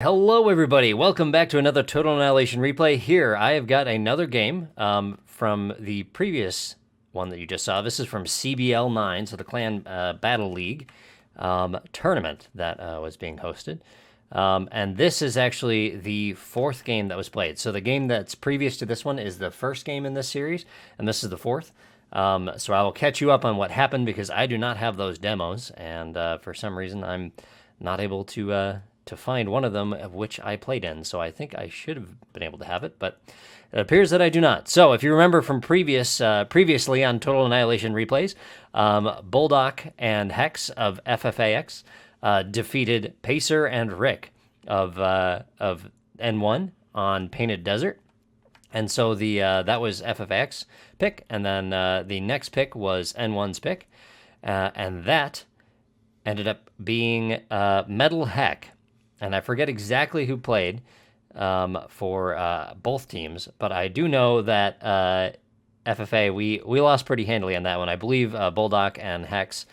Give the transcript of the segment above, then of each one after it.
Hello everybody, welcome back to another Total Annihilation replay. Here, I have got another game from the previous one that you just saw. This is from CBL 9, so the Clan Battle League tournament that was being hosted. And this is actually the fourth game that was played. So the game that's previous to this one is the first game in this series, and this is the fourth. So I will catch you up on what happened because I do not have those demos, and for some reason I'm not able to find one of them of which I played in. So I think I should have been able to have it, but it appears that I do not. So if you remember from previously on Total Annihilation replays, Boldok and Hex of FFAx defeated Pacer and Rick of N1 on Painted Desert. And so that was FFAx pick, and then the next pick was N1's pick, and that ended up being Metal Heck. And I forget exactly who played for both teams, but I do know that FFA, we lost pretty handily on that one. I believe Boldok and Hex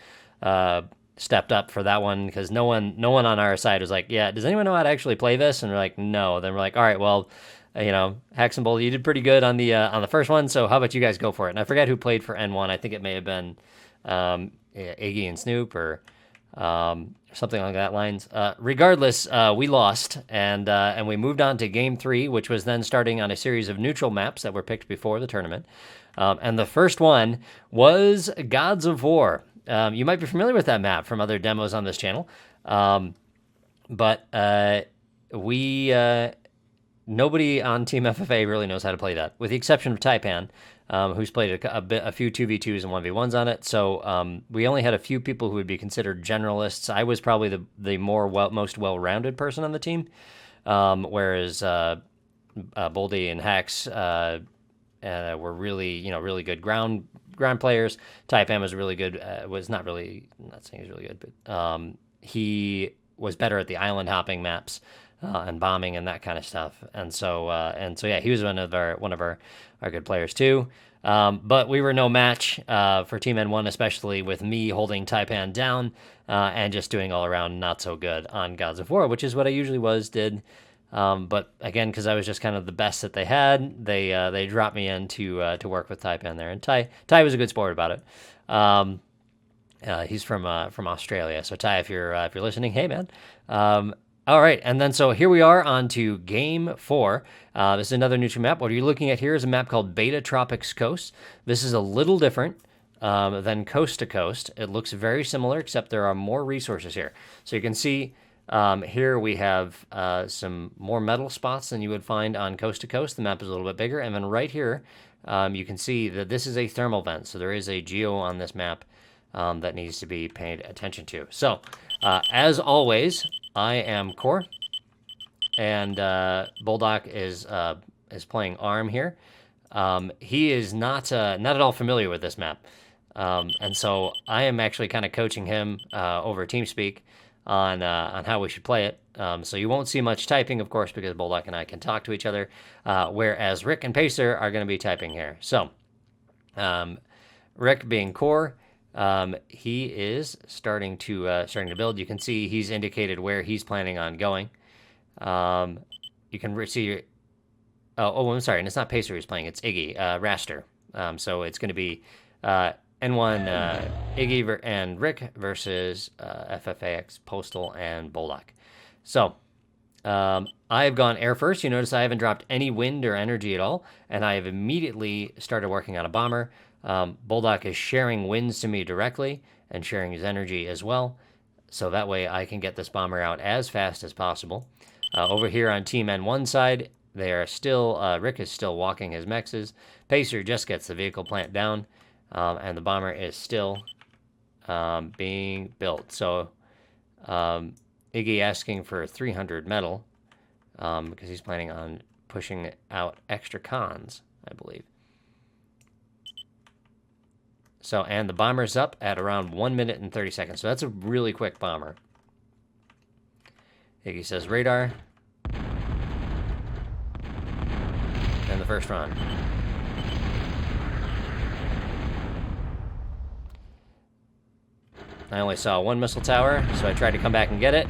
stepped up for that one because no one on our side was like, yeah, does anyone know how to actually play this? And we're like, no. Then we're like, all right, well, Hex and Boldok, you did pretty good on the first one, so how about you guys go for it? And I forget who played for N1. I think it may have been Iggij and Snoop or something along that lines. Regardless, we lost, and we moved on to Game 3, which was then starting on a series of neutral maps that were picked before the tournament. And the first one was Gods of War. You might be familiar with that map from other demos on this channel, but nobody on Team FFA really knows how to play that, with the exception of Taipan, who's played a few 2v2s and 1v1s on it. So we only had a few people who would be considered generalists. I was probably the most well-rounded person on the team, whereas Boldy and Hex were really good ground players. Taipan was really good. Not saying he's really good, but he was better at the island hopping maps. And bombing and that kind of stuff, and so yeah, he was one of our good players too. But we were no match for Team N1, especially with me holding Taipan down and just doing all around not so good on Gods of War, which is what I usually did. But again, because I was just kind of the best that they had, they dropped me in to work with Taipan there, and Tai was a good sport about it. He's from Australia, so Tai, if you're listening, hey man. All right, and then so here we are on to Game 4. This is another neutral map. What you're looking at here is a map called Beta Tropics Coast. This is a little different than Coast to Coast. It looks very similar, except there are more resources here. So you can see here we have some more metal spots than you would find on Coast to Coast. The map is a little bit bigger. And then right here, you can see that this is a thermal vent. So there is a geo on this map that needs to be paid attention to. So as always, I am Core, and Boldok is playing Arm here. He is not at all familiar with this map, and so I am actually kind of coaching him over TeamSpeak on how we should play it. So you won't see much typing, of course, because Boldok and I can talk to each other, whereas Rick and Pacer are going to be typing here. So Rick being Core. He is starting to build. You can see he's indicated where he's planning on going. You can see. I'm sorry, and it's not Pacer who's playing. It's Iggij, Raster. So it's going to be N1 Iggij and Rick versus FFAxPostal and Boldok. So I've gone air first. You notice I haven't dropped any wind or energy at all, and I have immediately started working on a bomber. Boldok is sharing winds to me directly and sharing his energy as well, so that way I can get this bomber out as fast as possible. Over here on Team N1 side, they are still Rick is still walking his mexes. Pacer just gets the vehicle plant down, and the bomber is still being built. So Iggij asking for 300 metal because he's planning on pushing out extra cons, I believe. So, and the bomber's up at around 1 minute and 30 seconds. So that's a really quick bomber. Iggij says radar. And the first run. I only saw one missile tower, so I tried to come back and get it.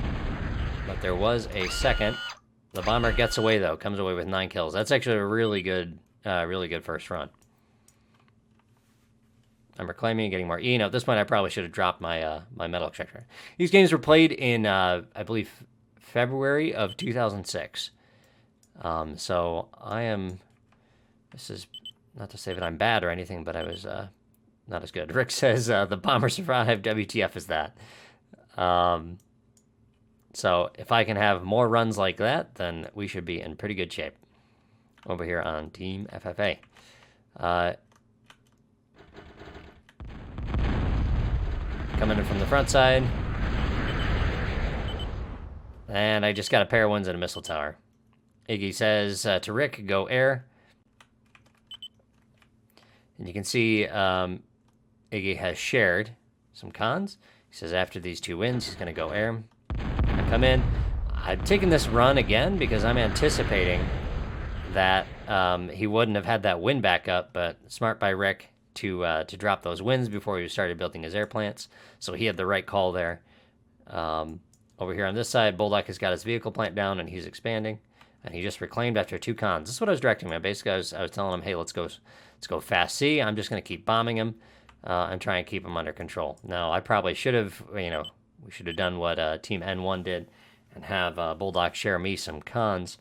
But there was a second. The bomber gets away, though. Comes away with 9 kills. That's actually a really good first run. I'm reclaiming and getting more E. Now, at this point, I probably should have dropped my my metal extractor. These games were played in, I believe, February of 2006. So I am... This is not to say that I'm bad or anything, but I was not as good. Rick says the bomber survived. WTF is that? So if I can have more runs like that, then we should be in pretty good shape over here on Team FFA. Coming in from the front side. And I just got a pair of ones and a missile tower. Iggij says to Rick, go air. And you can see Iggij has shared some cons. He says after these 2 wins, he's going to go air. I come in. I'm taking this run again because I'm anticipating that he wouldn't have had that win back up, but smart by Rick to drop those wins before he started building his air plants. So he had the right call there. Over here on this side, Boldok has got his vehicle plant down and he's expanding. And he just reclaimed after 2 cons. This is what I was directing him. Basically, I was telling him, hey, let's go fast C. I'm just going to keep bombing him and try and keep him under control. Now, I probably should have, we should have done what Team N1 did and have Boldok share me some cons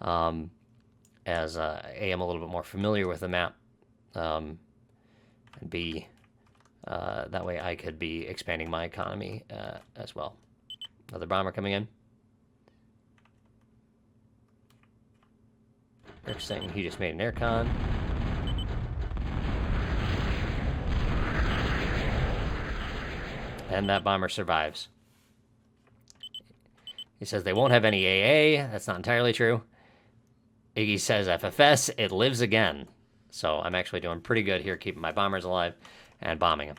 as A, I'm a little bit more familiar with the map. And B, that way I could be expanding my economy as well. Another bomber coming in. Rick's saying he just made an aircon. And that bomber survives. He says they won't have any AA. That's not entirely true. Iggij says FFS, it lives again. So I'm actually doing pretty good here, keeping my bombers alive and bombing them.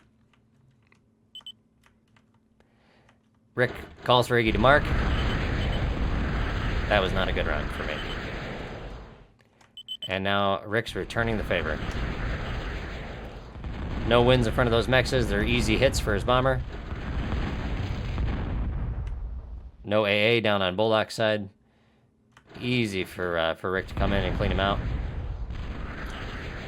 Rick calls for Iggij to mark. That was not a good run for me. And now Rick's returning the favor. No wins in front of those mexes. They're easy hits for his bomber. No AA down on Boldok's side. Easy for Rick to come in and clean him out.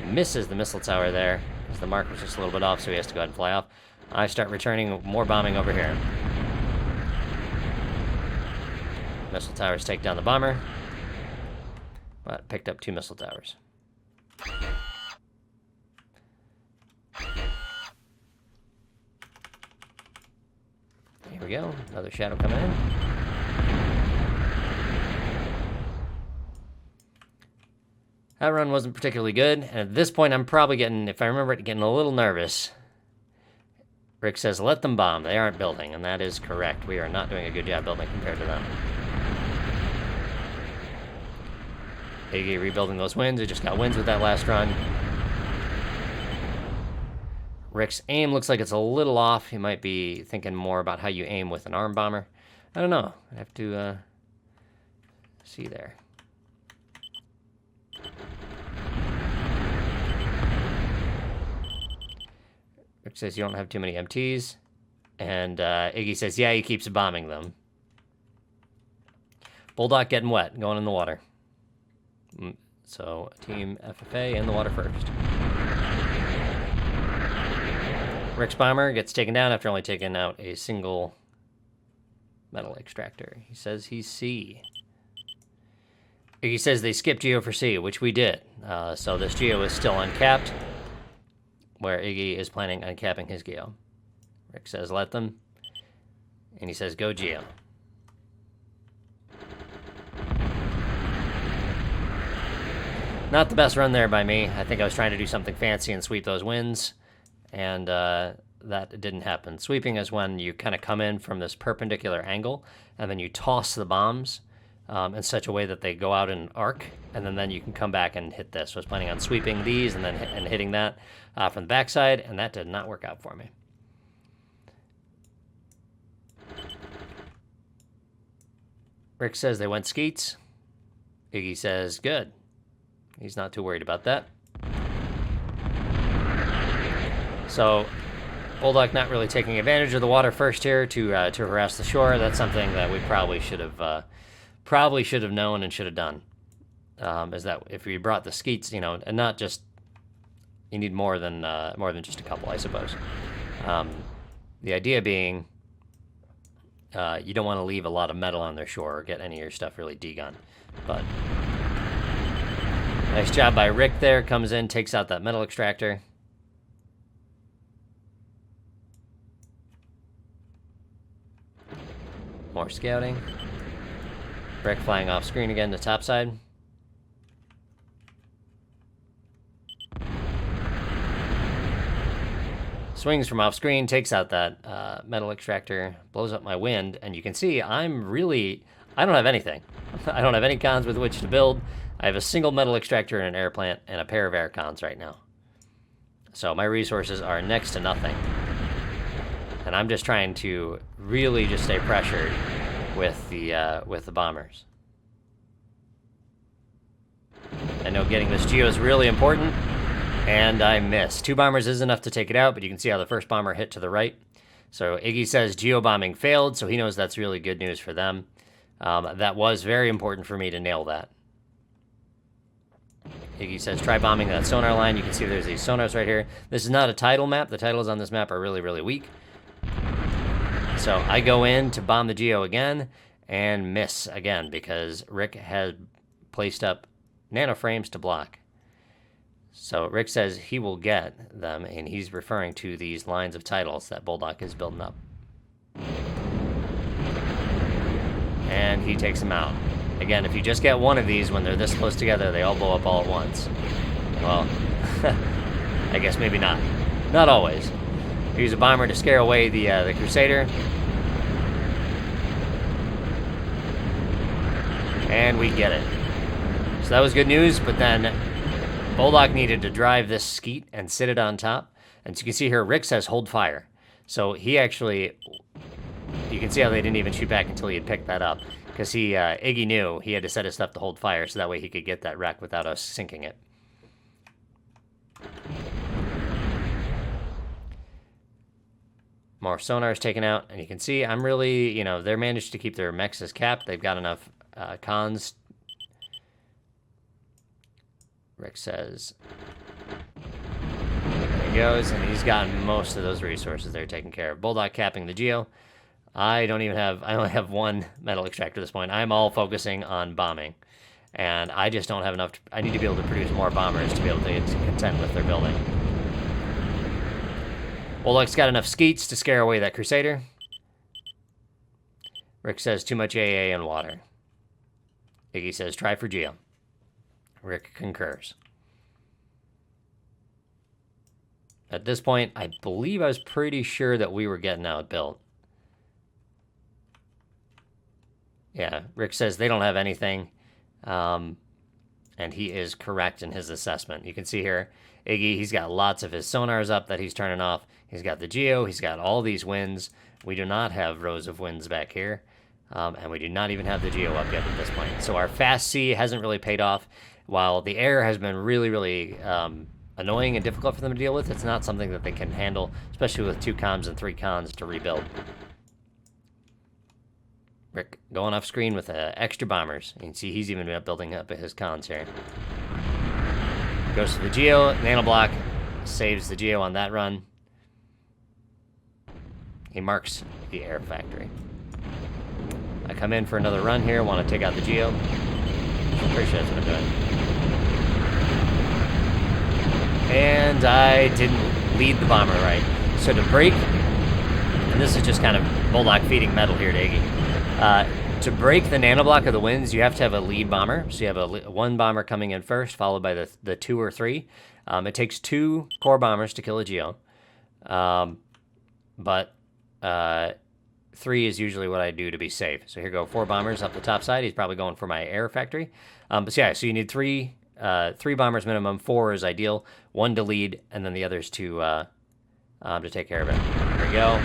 Misses the missile tower there, because the mark was just a little bit off, so he has to go ahead and fly off. I start returning more bombing over here. Missile towers take down the bomber. But picked up 2 missile towers. Here we go. Another shadow coming in. That run wasn't particularly good. And at this point, I'm probably getting, if I remember it, getting a little nervous. Rick says, let them bomb. They aren't building. And that is correct. We are not doing a good job building compared to them. Iggij rebuilding those wins. He just got wins with that last run. Rick's aim looks like it's a little off. He might be thinking more about how you aim with an arm bomber. I don't know. I have to see there. Rick says you don't have too many MTs. And Iggij says, yeah, he keeps bombing them. Boldok getting wet, going in the water. So, Team FFA in the water first. Rick's bomber gets taken down after only taking out a single metal extractor. He says he's C. He says they skipped Geo for C, which we did. So this Geo is still uncapped, where Iggij is planning on capping his Geo. Rick says let them, and he says go Geo. Not the best run there by me. I think I was trying to do something fancy and sweep those wins, and that didn't happen. Sweeping is when you kind of come in from this perpendicular angle, and then you toss the bombs in such a way that they go out in an arc, and then you can come back and hit this. So I was planning on sweeping these and then hitting that from the backside, and that did not work out for me. Rick says they went skeets. Iggij says good. He's not too worried about that. So, Boldok not really taking advantage of the water first here to harass the shore. That's something that we probably should have probably should have known and should have done is that if we brought the skeets, you know, and not just, you need more than just a couple, I suppose. The idea being, you don't want to leave a lot of metal on their shore or get any of your stuff really degunned. But nice job by Rick there. Comes in, takes out that metal extractor. More scouting. Rick flying off screen again to top side. Swings from off screen, takes out that metal extractor, blows up my wind, and you can see I don't have anything. I don't have any cons with which to build. I have a single metal extractor and an air plant and a pair of air cons right now. So my resources are next to nothing. And I'm just trying to really just stay pressured with the bombers. I know getting this geo is really important, and I missed. 2 bombers is enough to take it out, but you can see how the first bomber hit to the right. So Iggij says geo bombing failed, so he knows that's really good news for them. That was very important for me to nail that. Iggij says try bombing that sonar line. You can see there's these sonars right here. This is not a tidal map. The titles on this map are really, really weak. So I go in to bomb the geo again and miss again because Rick had placed up nanoframes to block. So Rick says he will get them, and he's referring to these lines of titles that Boldok is building up. And he takes them out. Again, if you just get one of these when they're this close together, they all blow up all at once. Well, I guess maybe not. Not always. Use a bomber to scare away the Crusader. And we get it. So that was good news, but then Boldok needed to drive this skeet and sit it on top. And so you can see here, Rick says hold fire. So he actually, you can see how they didn't even shoot back until he had picked that up. Because Iggij knew he had to set his stuff to hold fire so that way he could get that wreck without us sinking it. More sonars taken out, and you can see I'm really, you know, they're managed to keep their mechs as capped. They've got enough cons. Rick says, there he goes, and he's gotten most of those resources there taken care of. Boldok capping the geo. I only have 1 metal extractor at this point. I'm all focusing on bombing, and I just don't have enough. I need to be able to produce more bombers to be able to contend with their building. Boldok's got enough skeets to scare away that Crusader. Rick says too much AA and water. Iggij says try for geo. Rick concurs. At this point, I believe I was pretty sure that we were getting outbuilt. Yeah, Rick says they don't have anything, and he is correct in his assessment. You can see here, Iggij, he's got lots of his sonars up that he's turning off. He's got the geo, he's got all these winds. We do not have rows of winds back here, and we do not even have the geo up yet at this point. So our fast sea hasn't really paid off. While the air has been really, really annoying and difficult for them to deal with, it's not something that they can handle, especially with 2 comms and 3 cons to rebuild. Rick going off screen with extra bombers. You can see he's even building up his cons here. Goes to the geo, nanoblock, saves the geo on that run. He marks the air factory. I come in for another run here, want to take out the geo. I'm pretty sure that's what I'm doing. And I didn't lead the bomber right. So to break, and this is just kind of Boldok feeding metal here to Iggij. To break the nanoblock of the winds, you have to have a lead bomber. So you have one bomber coming in first, followed by the 2 or 3. It takes 2 core bombers to kill a geo. But 3 is usually what I do to be safe. So here go 4 bombers up the top side. He's probably going for my air factory. But yeah, so you need 3 bombers minimum. 4 is ideal. 1 to lead, and then the others to take care of it. Here we go.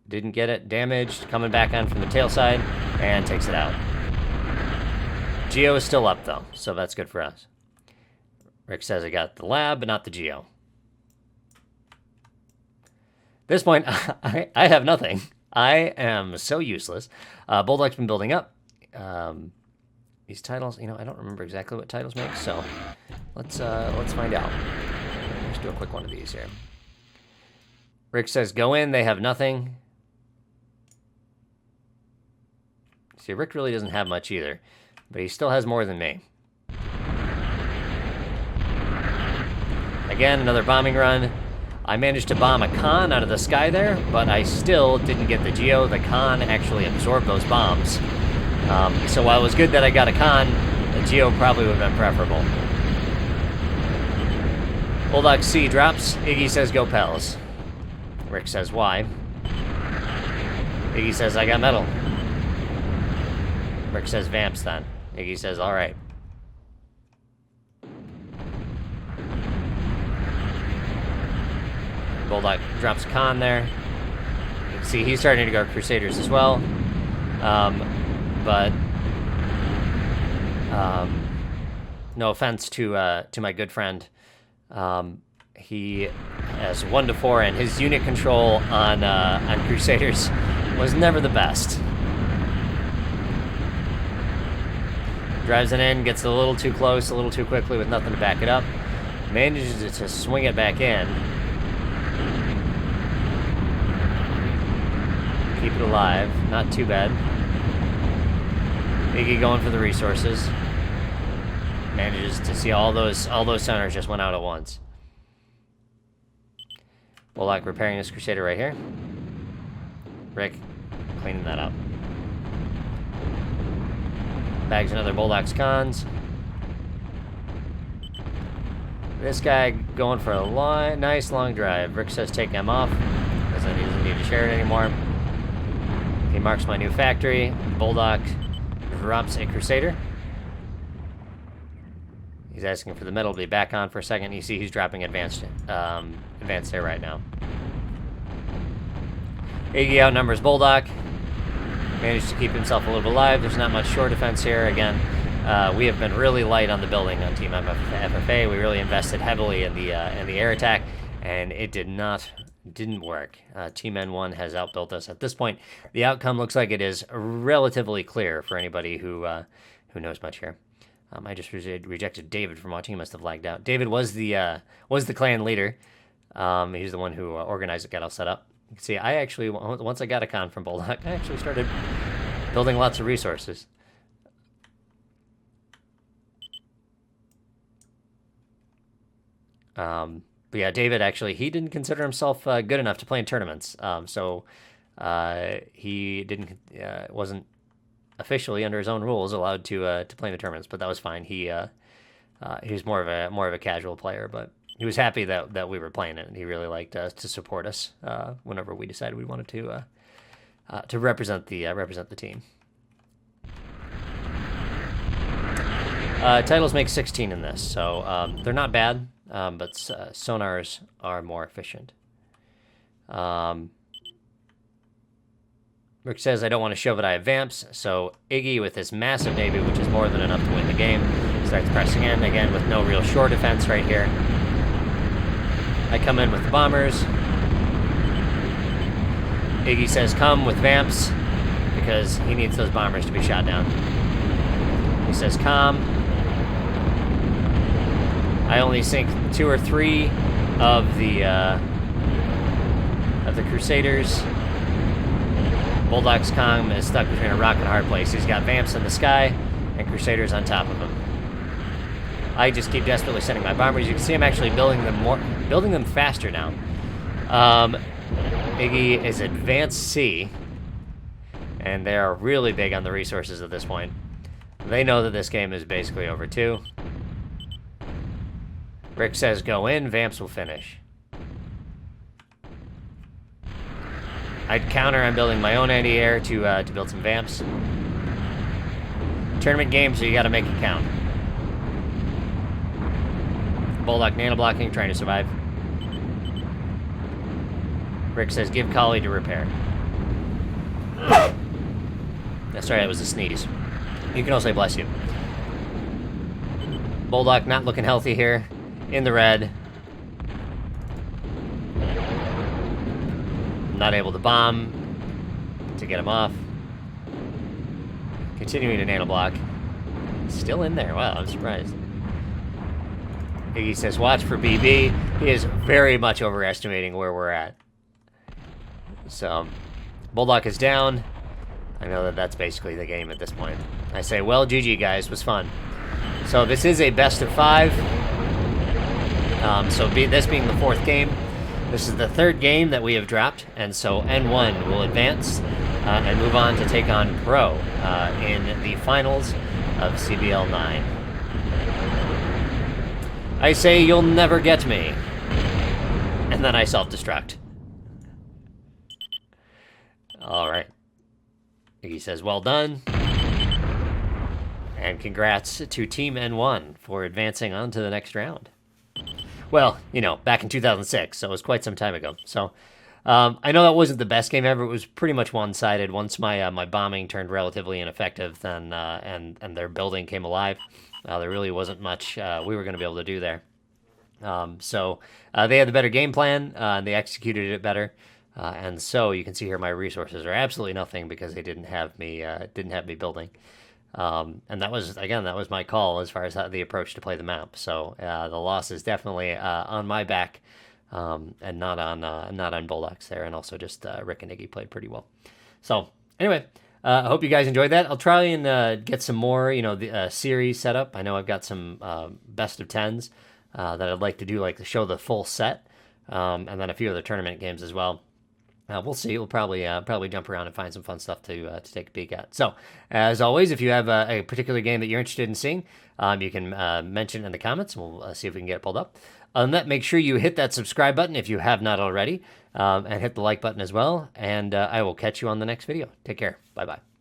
Didn't get it. Damaged. Coming back on from the tail side, and takes it out. Geo is still up, though, so that's good for us. Rick says I got the lab, but not the geo. At this point, I have nothing. I am so useless. Boldok's been building up. These titles, you know, I don't remember exactly what titles make, so let's find out. Let's do a quick one of these here. Rick says, go in, they have nothing. See, Rick really doesn't have much either, but he still has more than me. Again, another bombing run. I managed to bomb a con out of the sky there, but I still didn't get the geo. The con actually absorbed those bombs. So while it was good that I got a con, the geo probably would have been preferable. Boldok C drops. Iggij says, go Pels. Rick says, why? Iggij says, I got metal. Rick says, vamps then. Iggij says, all right. Boldok drops con there. You can see he's starting to go Crusaders as well. But no offense to my good friend. He has 1 to 4, and his unit control on Crusaders was never the best. Drives it in, gets a little too close, a little too quickly with nothing to back it up. Manages to swing it back in. Keep it alive, not too bad. Iggij going for the resources. Manages to see all those centers just went out at once. Boldok repairing this Crusader right here. Rick cleaning that up. Bags another Boldok's cons. This guy going for a nice long drive. Rick says take him off. He doesn't need to share it anymore. He marks my new factory. Boldok drops a Crusader. He's asking for the metal to be back on for a second. You see he's dropping advanced there right now. Iggij outnumbers Boldok. Managed to keep himself a little bit alive. There's not much shore defense here. Again, we have been really light on the building on Team FFA. We really invested heavily in the air attack, and it didn't work. Team N1 has outbuilt us at this point. The outcome looks like it is relatively clear for anybody who knows much here. I just rejected David from watching. He must have lagged out. David was the clan leader. He's the one who organized it, got all set up. You can see I actually, once I got a con from Boldok, I actually started building lots of resources. But yeah, David actually, he didn't consider himself good enough to play in tournaments. So he wasn't officially under his own rules allowed to play in the tournaments, but that was fine. He was more of a casual player, but he was happy that we were playing it, and he really liked to support us whenever we decided we wanted to represent the team. Titles make 16 in this, so they're not bad, but sonars are more efficient. Rick says, I don't want to show that I have vamps, so Iggij with his massive navy, which is more than enough to win the game, starts pressing in, again with no real shore defense right here. I come in with the bombers. Iggij says, come with vamps, because he needs those bombers to be shot down. He says, calm. I only sink 2 or 3 of the Crusaders. Boldok's Kong is stuck between a rock and a hard place. He's got vamps in the sky and Crusaders on top of him. I just keep desperately sending my bombers. You can see I'm actually building them faster now. Iggij is advanced C, and they are really big on the resources at this point. They know that this game is basically over too. Rick says go in, vamps will finish. I'd counter on building my own anti-air to build some vamps. Tournament game, so you gotta make it count. Boldok nano-blocking, trying to survive. Rick says, give Kali to repair. That's right, it was a sneeze. You can also say bless you. Boldok not looking healthy here. In the red. Not able to bomb. to get him off. Continuing to nano block. Still in there. Wow, I'm surprised. Iggij says, watch for BB. He is very much overestimating where we're at. So, Boldok is down. I know that that's basically the game at this point. I say, well, GG, guys. Was fun. So, this is a best of 5. This being the 4th game. This is the 3rd game that we have dropped. And so, N1 will advance and move on to take on Pro in the finals of CBL 9. I say, you'll never get me. And then I self-destruct. Alright. Iggij says, well done. And congrats to Team N1 for advancing on to the next round. Well, you know, back in 2006, so it was quite some time ago. So, I know that wasn't the best game ever. It was pretty much one-sided. Once my bombing turned relatively ineffective, then and their building came alive, there really wasn't much we were going to be able to do there. They had the better game plan, and they executed it better. And so you can see here my resources are absolutely nothing because they didn't have me building. And that was my call as far as the approach to play the map. So the loss is definitely on my back. And not on Boldok's there, and also just Rick and Iggij played pretty well. So anyway, I hope you guys enjoyed that. I'll try and get some more, the series set up. I know I've got some best of 10s that I'd like to do, like to show the full set, and then a few other tournament games as well. We'll see. We'll probably jump around and find some fun stuff to take a peek at. So, as always, if you have a particular game that you're interested in seeing, you can mention in the comments, and we'll see if we can get it pulled up. Other than that, make sure you hit that subscribe button if you have not already, and hit the like button as well. And I will catch you on the next video. Take care. Bye-bye.